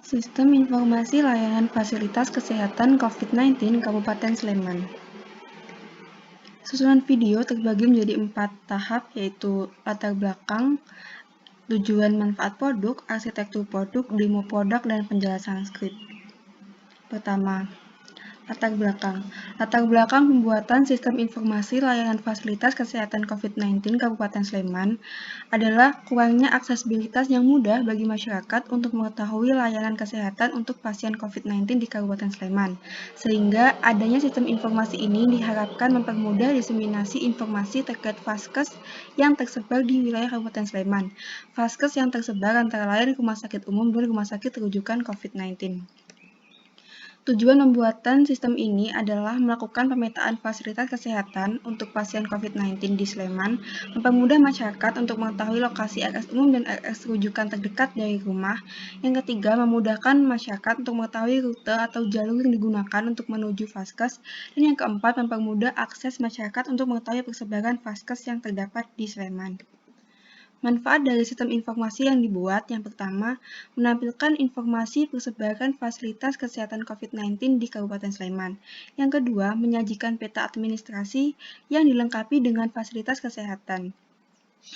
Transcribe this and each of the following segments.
Sistem Informasi Layanan Fasilitas Kesehatan COVID-19 Kabupaten Sleman. Susunan video terbagi menjadi 4 tahap, yaitu latar belakang, tujuan manfaat produk, arsitektur produk, demo produk, dan penjelasan skrip. Pertama, latar belakang. Latar belakang pembuatan Sistem Informasi Layanan Fasilitas Kesehatan COVID-19 Kabupaten Sleman adalah kurangnya aksesibilitas yang mudah bagi masyarakat untuk mengetahui layanan kesehatan untuk pasien COVID-19 di Kabupaten Sleman, sehingga adanya sistem informasi ini diharapkan mempermudah diseminasi informasi terkait vaskes yang tersebar di wilayah Kabupaten Sleman. Vaskes yang tersebar antara lain rumah sakit umum dan rumah sakit rujukan COVID-19. Tujuan pembuatan sistem ini adalah melakukan pemetaan fasilitas kesehatan untuk pasien COVID-19 di Sleman, mempermudah masyarakat untuk mengetahui lokasi RS umum dan RS rujukan terdekat dari rumah. Yang ketiga, memudahkan masyarakat untuk mengetahui rute atau jalur yang digunakan untuk menuju vaskes. Dan yang keempat, mempermudah akses masyarakat untuk mengetahui persebaran vaskes yang terdapat di Sleman. Manfaat dari sistem informasi yang dibuat, yang pertama, menampilkan informasi persebaran fasilitas kesehatan COVID-19 di Kabupaten Sleman. Yang kedua, menyajikan peta administrasi yang dilengkapi dengan fasilitas kesehatan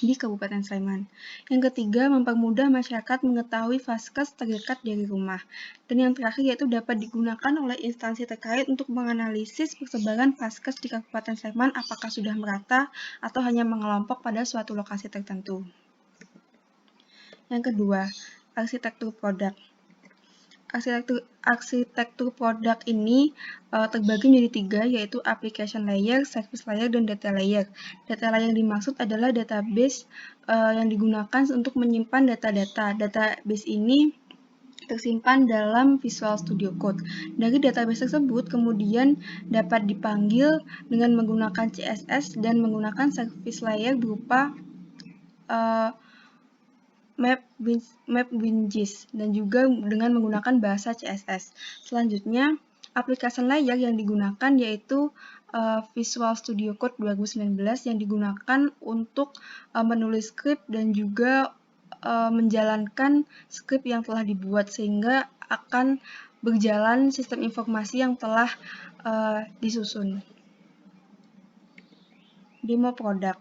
di Kabupaten Sleman. Yang ketiga, mempermudah masyarakat mengetahui vaskes terdekat dari rumah. Dan yang terakhir yaitu dapat digunakan oleh instansi terkait untuk menganalisis persebaran vaskes di Kabupaten Sleman apakah sudah merata atau hanya mengelompok pada suatu lokasi tertentu. Yang kedua, arsitektur produk. Arsitektur produk ini terbagi menjadi 3, yaitu application layer, service layer, dan data layer. Data layer yang dimaksud adalah database yang digunakan untuk menyimpan data-data. Database ini tersimpan dalam Visual Studio Code. Dari database tersebut kemudian dapat dipanggil dengan menggunakan CSS dan menggunakan service layer berupa map.winjs dan juga dengan menggunakan bahasa CSS. Selanjutnya, aplikasi layer yang digunakan yaitu Visual Studio Code 2019 yang digunakan untuk menulis skrip dan juga menjalankan skrip yang telah dibuat sehingga akan berjalan sistem informasi yang telah disusun. Demo produk.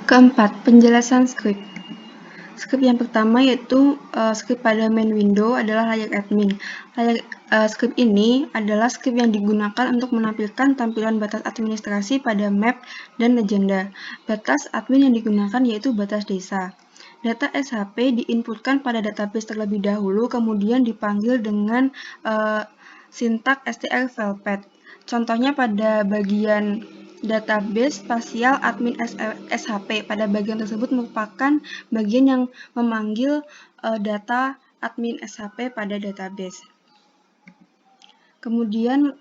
Keempat, penjelasan script. Script yang pertama yaitu script pada main window adalah layar admin. Script ini adalah script yang digunakan untuk menampilkan tampilan batas administrasi pada map dan legenda. Batas admin yang digunakan yaitu batas desa. Data SHP diinputkan pada database terlebih dahulu, kemudian dipanggil dengan sintak strFilePath. Contohnya pada bagian database spasial admin SHP. Pada bagian tersebut merupakan bagian yang memanggil data admin SHP pada database. Kemudian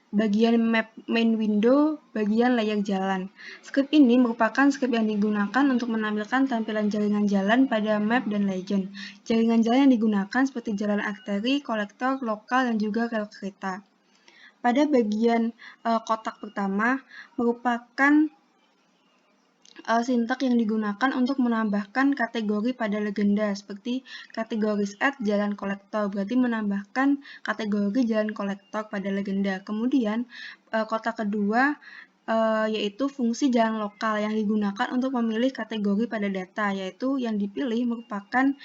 bagian map main window, bagian layar jalan. Script ini merupakan script yang digunakan untuk menampilkan tampilan jaringan jalan pada map dan legend. Jaringan jalan yang digunakan seperti jalan arteri, kolektor, lokal, dan juga rel kereta. Pada bagian kotak pertama merupakan sintak yang digunakan untuk menambahkan kategori pada legenda seperti kategoris add jalan kolektor, berarti menambahkan kategori jalan kolektor pada legenda. Kemudian kotak kedua yaitu fungsi jalan lokal yang digunakan untuk memilih kategori pada data, yaitu yang dipilih merupakan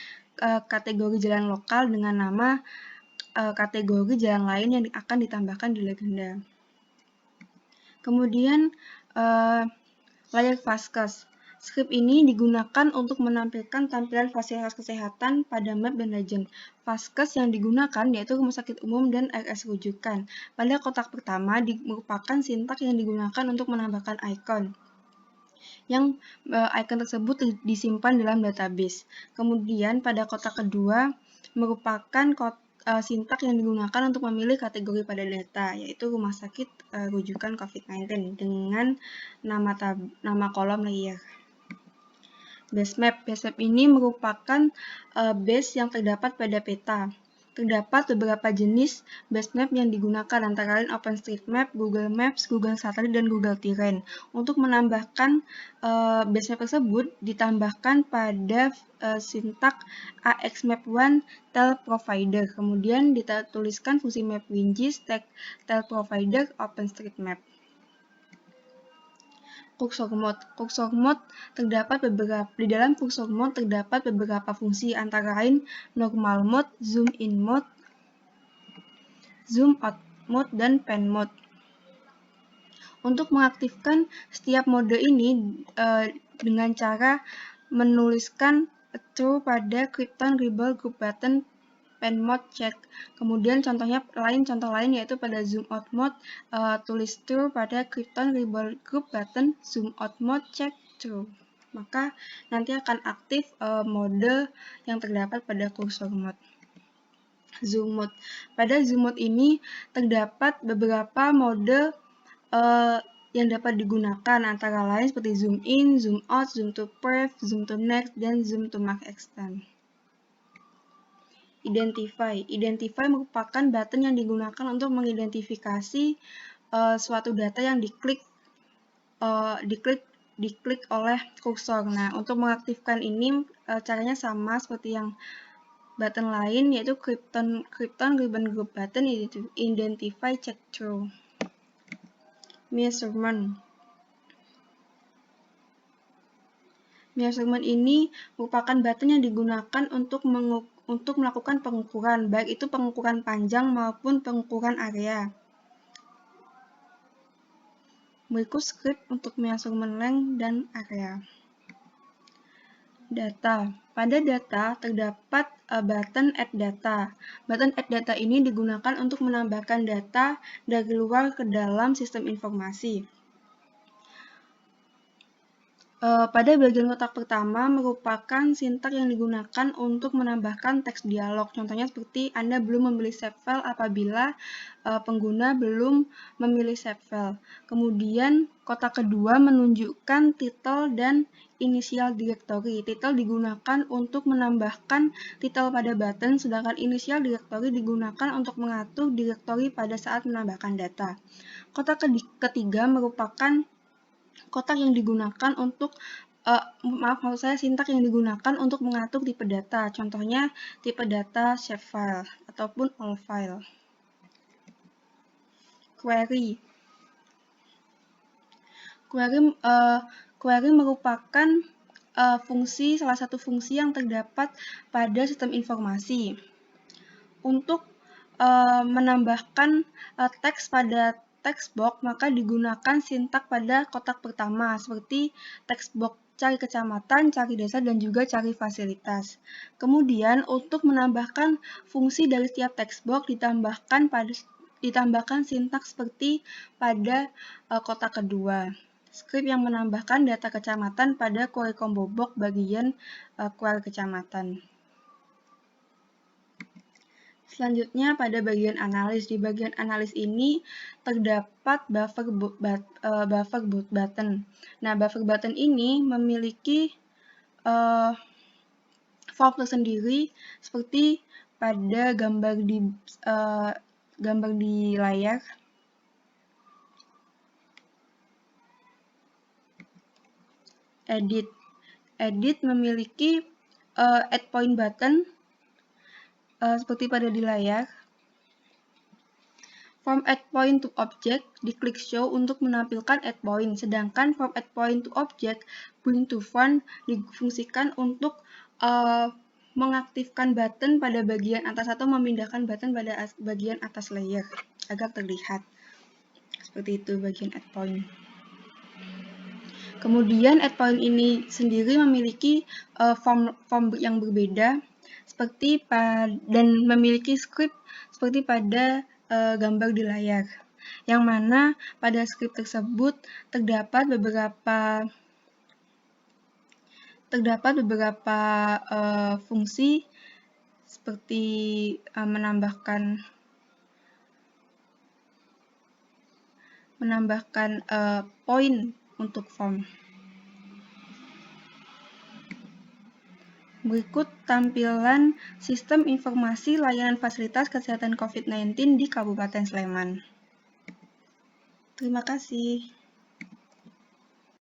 kategori jalan lokal dengan nama kategori jalan lain yang akan ditambahkan di legenda. Kemudian layar Vaskes. Script ini digunakan untuk menampilkan tampilan fasilitas kesehatan pada map dan legend. Vaskes yang digunakan yaitu rumah sakit umum dan RS rujukan. Pada kotak pertama merupakan sintak yang digunakan untuk menambahkan icon. Yang icon tersebut disimpan dalam database. Kemudian pada kotak kedua merupakan sintak yang digunakan untuk memilih kategori pada data, yaitu rumah sakit rujukan COVID-19 dengan nama kolom layer. Base map. Base map ini merupakan base yang terdapat pada peta. Terdapat beberapa jenis base map yang digunakan, antara lain OpenStreetMap, Google Maps, Google Satellite, dan Google Terrain. Untuk menambahkan base map tersebut, ditambahkan pada sintak AXMap1 tel provider. Kemudian dituliskan fungsi map WinGIS tel provider OpenStreetMap. Cursor mode. Cursor mode di dalam cursor mode terdapat beberapa fungsi, antara lain normal mode, zoom in mode, zoom out mode, dan pan mode. Untuk mengaktifkan setiap mode ini dengan cara menuliskan true pada Krypton Rebel Group button pan mode check. Kemudian contoh lain yaitu pada zoom out mode, tulis true pada Krypton Rebel Group button zoom out mode check true. Maka nanti akan aktif mode yang terdapat pada cursor mode. Zoom mode. Pada zoom mode ini terdapat beberapa mode yang dapat digunakan, antara lain seperti zoom in, zoom out, zoom to perf, zoom to next, dan zoom to max extend. Identify. Identify merupakan button yang digunakan untuk mengidentifikasi suatu data yang diklik oleh kursor. Nah, untuk mengaktifkan ini caranya sama seperti yang button lain, yaitu Krypton Ribbon Group button identify check through. Measurement. Measurement ini merupakan button yang digunakan untuk melakukan pengukuran, baik itu pengukuran panjang maupun pengukuran area. Berikut script untuk measurement length dan area. Data. Pada data terdapat button add data. Button add data ini digunakan untuk menambahkan data dari luar ke dalam sistem informasi. Pada bagian kotak pertama merupakan sintak yang digunakan untuk menambahkan teks dialog. Contohnya seperti Anda belum memilih save file apabila pengguna belum memilih save file. Kemudian kotak kedua menunjukkan title dan inisial directory. Title digunakan untuk menambahkan title pada button, sedangkan inisial directory digunakan untuk mengatur directory pada saat menambahkan data. Kotak ketiga merupakan kotak yang digunakan untuk sintak yang digunakan untuk mengatur tipe data. Contohnya tipe data shapefile ataupun all file. Query. Query merupakan salah satu fungsi yang terdapat pada sistem informasi. Untuk menambahkan teks pada text box, maka digunakan sintak pada kotak pertama, seperti text box cari kecamatan, cari desa, dan juga cari fasilitas. Kemudian, untuk menambahkan fungsi dari setiap text box, ditambahkan sintak seperti pada kotak kedua. Script yang menambahkan data kecamatan pada query combo box bagian query kecamatan. Selanjutnya pada bagian analis. Di bagian analis ini terdapat buffer button. Nah, buffer button ini memiliki form tersendiri seperti pada gambar di layar. Edit memiliki add point button seperti pada di layar. Form add point to object diklik show untuk menampilkan add point, sedangkan form add point to object bring to front difungsikan untuk mengaktifkan button pada bagian atas atau memindahkan button pada bagian atas layer agar terlihat. Seperti itu bagian add point. Kemudian add point ini sendiri memiliki form yang berbeda dan memiliki script seperti pada gambar di layar, yang mana pada script tersebut terdapat beberapa fungsi seperti menambahkan poin untuk form. Berikut tampilan Sistem Informasi Layanan Fasilitas Kesehatan COVID-19 di Kabupaten Sleman. Terima kasih.